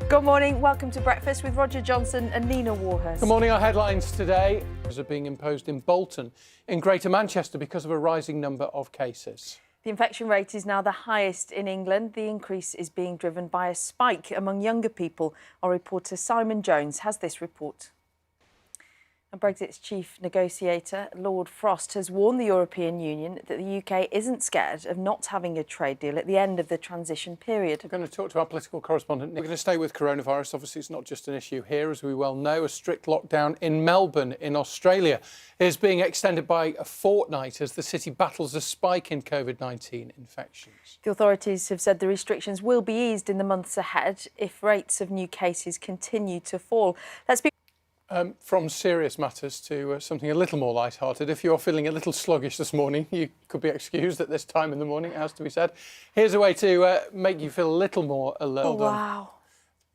Good morning. Welcome to Breakfast with Roger Johnson and Nina Warhurst. Good morning. Our headlines today are being imposed in Bolton in Greater Manchester because of a rising number of cases. The infection rate is now the highest in England. The increase is being driven by a spike among younger people. Our reporter Simon Jones has this report. And Brexit's chief negotiator, Lord Frost, has warned the European Union that the UK isn't scared of not having a trade deal at the end of the transition period. We're going to talk to our political correspondent. We're going to stay with coronavirus. Obviously, it's not just an issue here, as we well know. A strict lockdown in Melbourne, in Australia, is being extended by a fortnight as the city battles a spike in COVID-19 infections. The authorities have said the restrictions will be eased in the months ahead if rates of new cases continue to fall. Let's be From serious matters to something a little more light-hearted. If you're feeling a little sluggish this morning, you could be excused at this time in the morning, it has to be said. Here's a way to make you feel a little more alert. Oh, wow.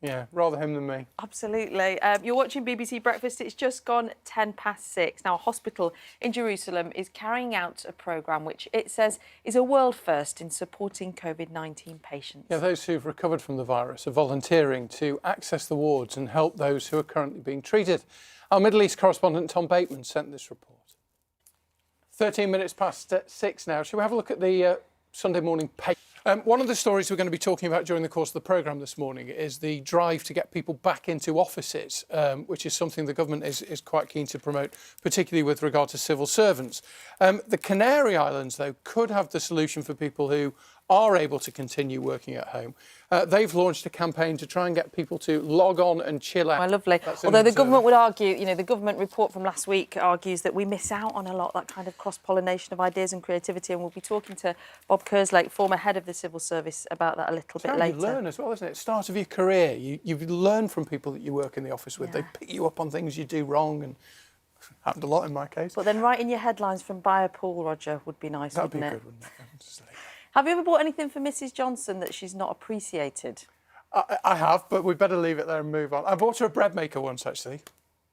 Yeah, rather him than me. Absolutely. You're watching BBC Breakfast. It's just gone 6:10. Now, a hospital in Jerusalem is carrying out a programme which it says is a world first in supporting COVID-19 patients. Yeah, those who've recovered from the virus are volunteering to access the wards and help those who are currently being treated. Our Middle East correspondent Tom Bateman sent this report. 13 minutes past 6 now. Shall we have a look at the Sunday morning paper? One of the stories we're going to be talking about during the course of the programme this morning is the drive to get people back into offices, which is something the government is quite keen to promote, particularly with regard to civil servants. The Canary Islands, though, could have the solution for people who are able to continue working at home. They've launched a campaign to try and get people to log on and chill out. Oh, lovely. Although the government would argue, the government report from last week argues that we miss out on a lot, that kind of cross-pollination of ideas and creativity, and we'll be talking to Bob Kerslake, former head of the civil service, about that a little bit later. You learn as well, isn't it? Start of your career, you learn from people that you work in the office with. Yeah. They pick you up on things you do wrong, and happened a lot in my case. But then writing your headlines from by a pool, Roger, would be nice, That'd wouldn't be it? good, wouldn't it? Have you ever bought anything for Mrs Johnson that she's not appreciated? I have, but we'd better leave it there and move on. I bought her a bread maker once, actually.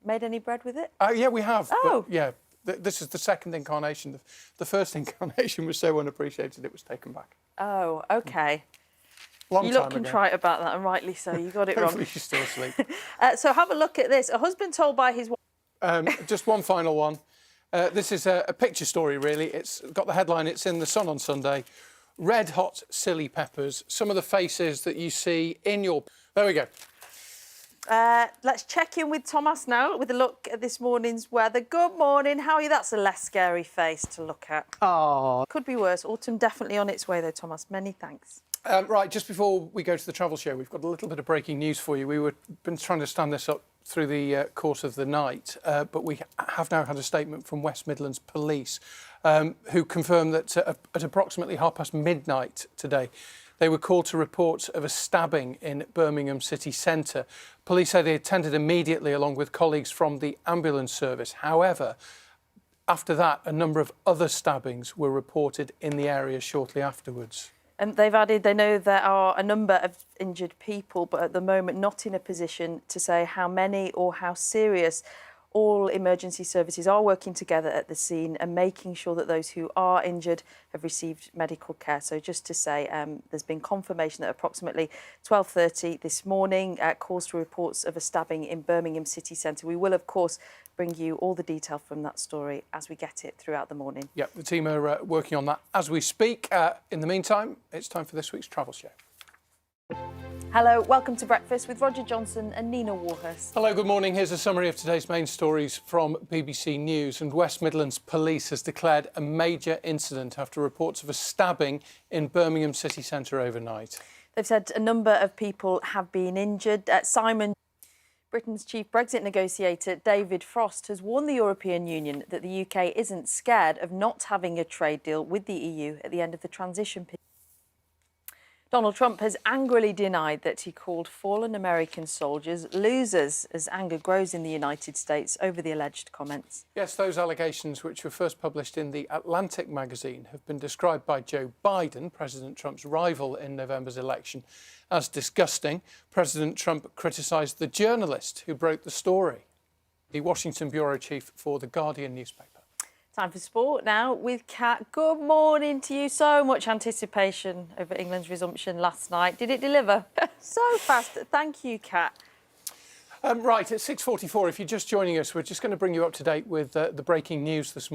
Made any bread with it? Yeah, we have. Oh. But, yeah, this is the second incarnation. The first incarnation was so unappreciated it was taken back. Oh, OK. Long You time look ago. contrite about that, and rightly so. You got it wrong. Hopefully she's still asleep. So have a look at this. A husband told by his wife... Just one final one. This is a picture story, really. It's got the headline, it's in The Sun on Sunday. Red hot silly peppers. Some of the faces that you see in your... There we go. Let's check in with Thomas now with a look at this morning's weather. Good morning. How are you? That's a less scary face to look at. Oh. Could be worse. Autumn definitely on its way, though, Thomas. Many thanks. Right, just before we go to the travel show, we've got a little bit of breaking news for you. We've been trying to stand this up through the course of the night, but we have now had a statement from West Midlands Police who confirmed that at approximately midnight today, they were called to reports of a stabbing in Birmingham city centre. Police say they attended immediately along with colleagues from the ambulance service. However, after that, a number of other stabbings were reported in the area shortly afterwards. And they've added they know there are a number of injured people, but at the moment not in a position to say how many or how serious. All emergency services are working together at the scene and making sure that those who are injured have received medical care. So just to say, there's been confirmation that approximately 12:30 this morning, calls to reports of a stabbing in Birmingham city centre. We will, of course, bring you all the detail from that story as we get it throughout the morning. Yeah, the team are working on that as we speak. In the meantime, it's time for this week's travel show. Hello, welcome to Breakfast with Roger Johnson and Nina Warhurst. Hello, good morning. Here's a summary of today's main stories from BBC News. And West Midlands Police has declared a major incident after reports of a stabbing in Birmingham city centre overnight. They've said a number of people have been injured. Simon, Britain's chief Brexit negotiator, David Frost, has warned the European Union that the UK isn't scared of not having a trade deal with the EU at the end of the transition period. Donald Trump has angrily denied that he called fallen American soldiers losers as anger grows in the United States over the alleged comments. Yes, those allegations, which were first published in The Atlantic magazine, have been described by Joe Biden, President Trump's rival in November's election, as disgusting. President Trump criticised the journalist who broke the story, the Washington bureau chief for The Guardian newspaper. Time for sport now with Kat. Good morning to you. So much anticipation over England's resumption last night. Did it deliver? So fast. Thank you, Kat. Right, at 6:44, if you're just joining us, we're just going to bring you up to date with the breaking news this morning.